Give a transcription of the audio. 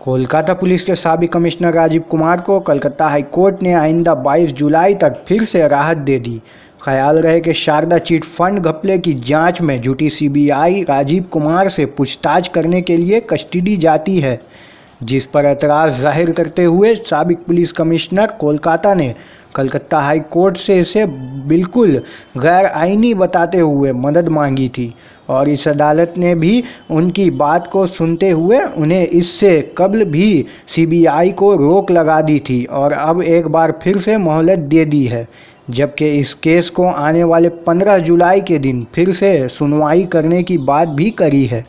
Kolkata police के साबिक commissioner Rajiv Kumar को कलकत्ता हाई कोर्ट ने आइंदा 22 जुलाई तक फिर से राहत दे दी। ख्याल रहे कि शारदा चिट फंड घपले की जांच में जुटी सीबीआई राजीव कुमार से पूछताछ करने के लिए कस्टडी जाती है, जिस पर एतराज़ जाहिर करते हुए साबिक पुलिस कमिश्नर कोलकाता ने कलकत्ता हाई कोर्ट से इसे बिल्कुल गैर आईनी बताते हुए मदद मांगी थी और इस अदालत ने भी उनकी बात को सुनते हुए उन्हें इससे कबल भी सीबीआई को रोक लगा दी थी और अब एक बार फिर से मोहलत दे दी है, जबकि इस केस को आने वाले 15 जुलाई के दिन फिर से सुनवाई करने की बात भी करी है।